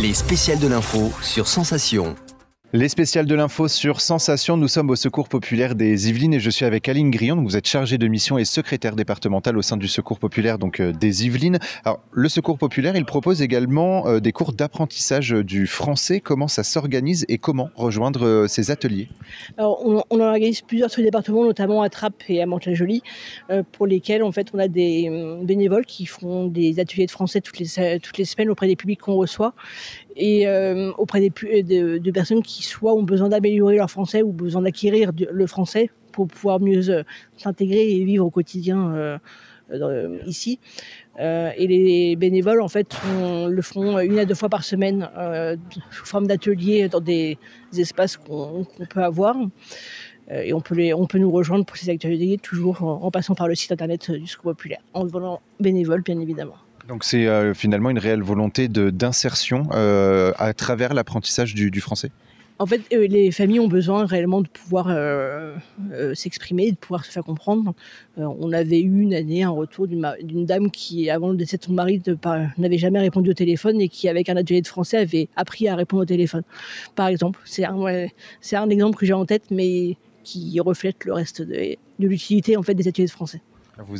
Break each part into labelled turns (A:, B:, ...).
A: Les spéciales de l'info sur Sensation.
B: Les spéciales de l'info sur Sensation, nous sommes au Secours populaire des Yvelines et je suis avec Aline Grillon. Donc vous êtes chargée de mission et secrétaire départementale au sein du Secours populaire des Yvelines. Alors le Secours populaire, il propose également des cours d'apprentissage du français. Comment ça s'organise et comment rejoindre ces ateliers?
C: Alors, on organise plusieurs sur les départements, notamment à Trappes et à Mantes-la-Jolie, pour lesquels en fait on a des bénévoles qui font des ateliers de français toutes les semaines auprès des publics qu'on reçoit et auprès de personnes qui soit ont besoin d'améliorer leur français ou besoin d'acquérir le français pour pouvoir mieux s'intégrer et vivre au quotidien ici. Et les bénévoles en fait le font 1 à 2 fois par semaine sous forme d'ateliers dans des espaces qu'on peut avoir. Et on peut nous rejoindre pour ces ateliers toujours en passant par le site internet du Secours populaire, en devenant bénévole bien évidemment.
B: Donc c'est finalement une réelle volonté d'insertion à travers l'apprentissage du français?
C: En fait, les familles ont besoin réellement de pouvoir s'exprimer, de pouvoir se faire comprendre. On avait eu une année un retour d'une dame qui, avant le décès de son mari, n'avait jamais répondu au téléphone et qui, avec un atelier de français, avait appris à répondre au téléphone. Par exemple, c'est un exemple que j'ai en tête, mais qui reflète le reste de l'utilité en fait des ateliers de français.
B: Vous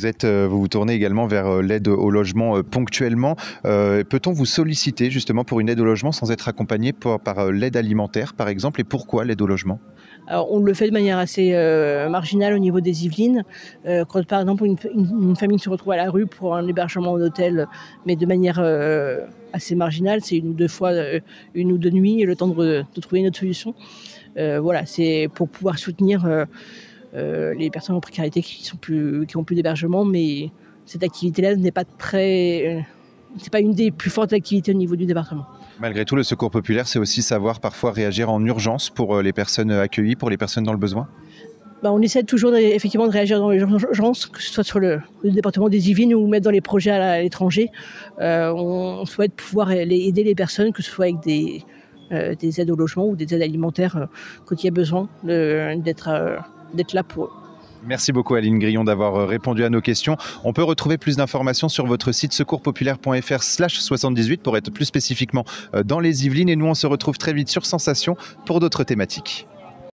B: vous tournez également vers l'aide au logement ponctuellement. Peut-on vous solliciter justement pour une aide au logement sans être accompagné par l'aide alimentaire par exemple? Et pourquoi l'aide au logement?
C: Alors, on le fait de manière assez marginale au niveau des Yvelines. Quand par exemple une famille se retrouve à la rue pour un hébergement en hôtel, mais de manière assez marginale, c'est 1 ou 2 fois, 1 ou 2 nuits, le temps de trouver une autre solution. Voilà, c'est pour pouvoir soutenir les personnes en précarité qui ont plus d'hébergement, mais cette activité-là c'est pas une des plus fortes activités au niveau du département.
B: Malgré tout, le Secours populaire, c'est aussi savoir parfois réagir en urgence pour les personnes accueillies, pour les personnes dans le besoin?
C: On essaie toujours effectivement de réagir dans les urgences, que ce soit sur le département des Yvelines ou même dans les projets à l'étranger. On souhaite pouvoir aider les personnes, que ce soit avec des aides au logement ou des aides alimentaires quand il y a besoin d'être là pour eux.
B: Merci beaucoup Aline Grillon d'avoir répondu à nos questions. On peut retrouver plus d'informations sur votre site secourspopulaire.fr/78 pour être plus spécifiquement dans les Yvelines. Et nous, on se retrouve très vite sur Sensation pour d'autres thématiques.